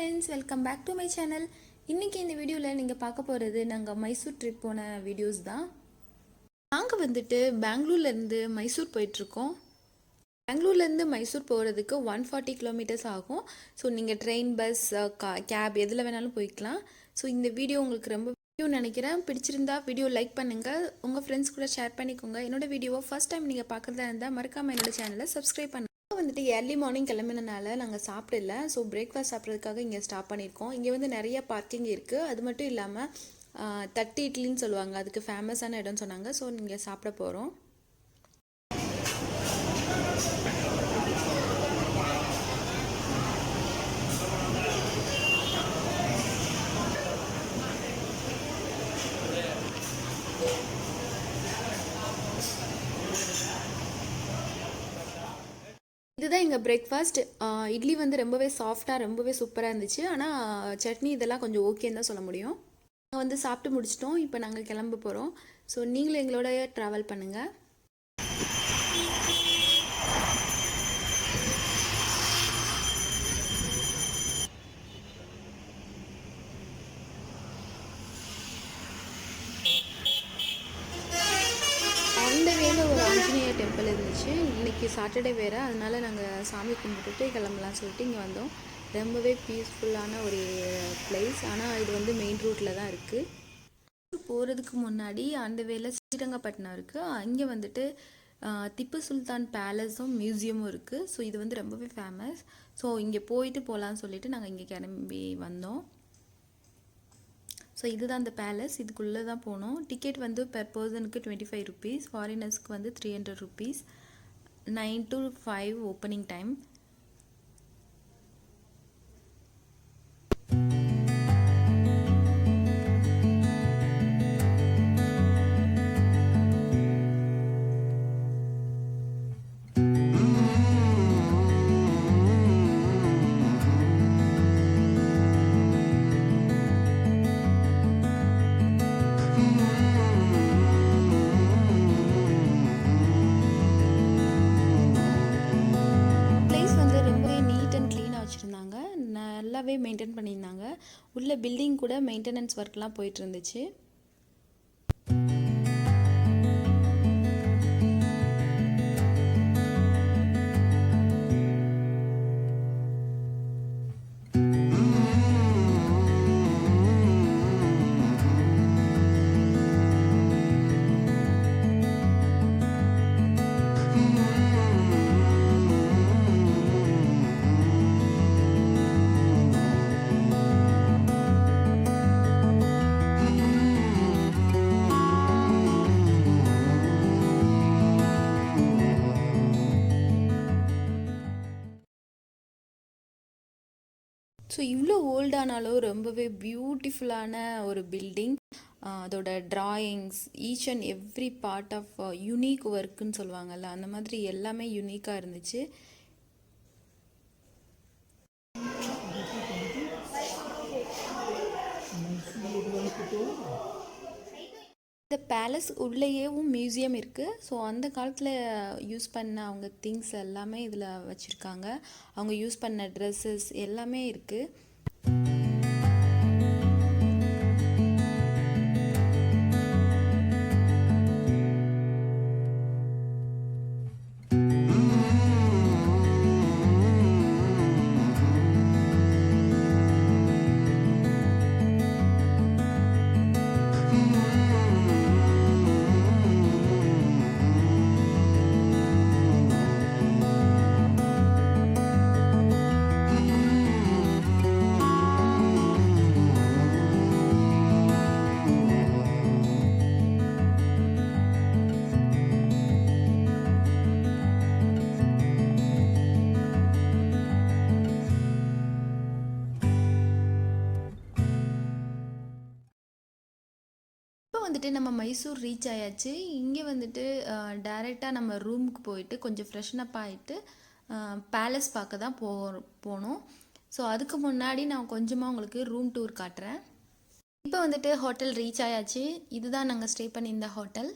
friends, welcome back to my channel. இன்னைக்கு இந்த வீடியோல நீங்க பார்க்க போறது நாங்க மைசூர் ட்ரிப் போன வீடியோஸ் தான். நாங்க வந்துட்டு பெங்களூர்ல இருந்து மைசூர் போயிட்டு இருக்கோம். பெங்களூர்ல இருந்து மைசூர் போறதுக்கு 140 கிலோமீட்டர்ஸ் ஆகும். ஸோ நீங்க ட்ரெயின், பஸ், கேப் எதுல வேணாலும் போய்க்கலாம். ஸோ இந்த வீடியோ உங்களுக்கு ரொம்ப நினைக்கிறேன். பிடிச்சிருந்தா வீடியோ லைக் பண்ணுங்க, உங்க ஃப்ரெண்ட்ஸ் கூட ஷேர் பண்ணிக்கோங்க. என்னோட வீடியோவை ஃபர்ஸ்ட் டைம் நீங்க பார்க்கறதா இருந்தா மறக்காம என்னோட சேனலை சப்ஸ்கிரைப் பண்ணுங்க. வந்துட்டு ஏர்லி மார்னிங் கிளம்பினால நாங்கள் சாப்பிடல. ஸோ பிரேக்ஃபாஸ்ட் சாப்பிட்றதுக்காக இங்கே ஸ்டாப் பண்ணியிருக்கோம். இங்கே வந்து நிறைய பார்க்கிங் இருக்குது. அது மட்டும் இல்லாமல் தட்டு இட்லின்னு சொல்லுவாங்க, அதுக்கு ஃபேமஸான இடம்னு சொன்னாங்க. ஸோ நீங்கள் சாப்பிட போகிறோம். இதுதான் எங்கள் பிரேக்ஃபாஸ்ட். இட்லி வந்து ரொம்பவே சாஃப்டாக, ரொம்பவே சூப்பராக இருந்துச்சு. ஆனால் சட்னி இதெல்லாம் கொஞ்சம் ஓகேன்னு தான் சொல்ல முடியும். நாங்கள் வந்து சாப்பிட்டு முடிச்சிட்டோம். இப்போ நாங்கள் கிளம்ப போகிறோம். ஸோ நீங்களும் எங்களோட ட்ராவல் பண்ணுங்கள். அந்த வேலை ஒரு ஆஞ்சநேயர் டெம்பிள் இருந்துச்சு. இன்றைக்கி சாட்டர்டே வேறு, அதனால நாங்கள் சாமி கும்பிட்டுட்டு கிளம்பலான்னு சொல்லிட்டு இங்கே வந்தோம். ரொம்பவே பீஸ்ஃபுல்லான ஒரு பிளேஸ். ஆனால் இது வந்து மெயின் ரூட்டில் தான் இருக்குது. போகிறதுக்கு முன்னாடி அந்த வேலை ஸ்ரீரங்கப்பட்டினம் இருக்குது. அங்கே வந்துட்டு திப்பு சுல்தான் பேலஸும் மியூசியமும் இருக்குது. ஸோ இது வந்து ரொம்பவே ஃபேமஸ். ஸோ இங்கே போயிட்டு போகலான்னு சொல்லிட்டு நாங்கள் இங்கே கிளம்பி வந்தோம். ஸோ இதுதான் அந்த பேலஸ். இதுக்குள்ளே தான் போனோம். டிக்கெட் வந்து பெர் பர்சனுக்கு 25 ருபீஸ், ஃபாரினர்ஸ்க்கு வந்து 300 ருபீஸ். 9 to 5 opening time. நல்லாவே மெயின்டைன் பண்ணியிருந்தாங்க. உள்ள பில்டிங் கூட மெயின்டெனன்ஸ் ஒர்க்லாம் போயிட்டு இருந்துச்சு. ஸோ இவ்வளோ ஓல்டானாலும் ரொம்பவே பியூட்டிஃபுல்லான ஒரு பில்டிங். அதோட drawings, each and every part of unique ஒர்க்குன்னு சொல்லுவாங்கல்ல, அந்த மாதிரி எல்லாமே யூனிக்காக இருந்துச்சு. இந்த பேலஸ் உள்ளேயேவும் மியூசியம் இருக்குது. ஸோ அந்த காலத்தில் யூஸ் பண்ண அவங்க திங்ஸ் எல்லாமே இதில் வச்சுருக்காங்க. அவங்க யூஸ் பண்ண ட்ரெஸ்ஸஸ் எல்லாமே இருக்குது. வந்துட்டு நம்ம மைசூர் ரீச் ஆயாச்சு. இங்கே வந்துட்டு டைரெக்டாக நம்ம ரூமுக்கு போயிட்டு கொஞ்சம் ஃப்ரெஷ்னப் ஆகிட்டு பேலஸ் பார்க்க தான் போனோம். ஸோ அதுக்கு முன்னாடி நான் கொஞ்சமாக உங்களுக்கு ரூம் டூர் காட்டுறேன். இப்போ வந்துட்டு ஹோட்டல் ரீச் ஆயாச்சு. இதுதான் நாங்கள் ஸ்டே பண்ணியிருந்த ஹோட்டல்.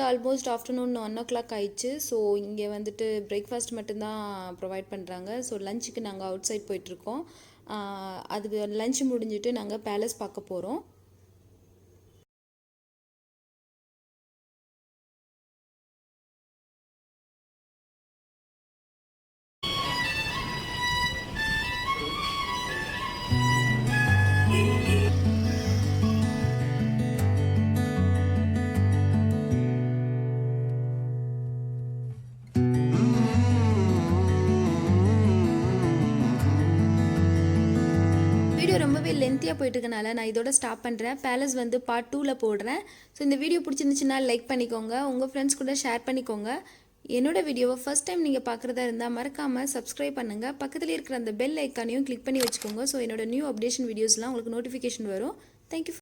ஆல்மோஸ்ட் ஆஃப்டர்நூன் 1 o'clock ஆயிடுச்சு. ஸோ இங்கே வந்துட்டு பிரேக்ஃபாஸ்ட் மட்டும்தான் ப்ரொவைட் பண்ணுறாங்க. ஸோ லஞ்சுக்கு நாங்கள் அவுட் சைட் போயிட்டுருக்கோம். அதுக்கு லஞ்ச் முடிஞ்சுட்டு நாங்கள் பேலஸ் பார்க்க போகிறோம். வீடியோ ரொம்பவே லென்த்தியாக போயிட்டுருக்கனால நான் இதோட ஸ்டாப் பண்ணுறேன். பேலஸ் வந்து பார்ட் 2ல் போடுறேன். ஸோ இந்த வீடியோ பிடிச்சிருந்துச்சுன்னா லைக் பண்ணிக்கோங்க, உங்கள் ஃப்ரெண்ட்ஸ் கூட ஷேர் பண்ணிக்கோங்க. என்னோட வீடியோவை ஃபஸ்ட் டைம் நீங்கள் பார்க்குறதா இருந்தால் மறக்காமல் சப்ஸ்கிரைப் பண்ணுங்கள். பக்கத்தில் இருக்கிற அந்த பெல் ஐக்கானையும் கிளிக் பண்ணி வச்சுக்கோங்க. ஸோ என்னோட நியூ அப்டேஷன் வீடியோஸ்லாம் உங்களுக்கு நோட்டிஃபிகேஷன் வரும். தேங்க்யூ.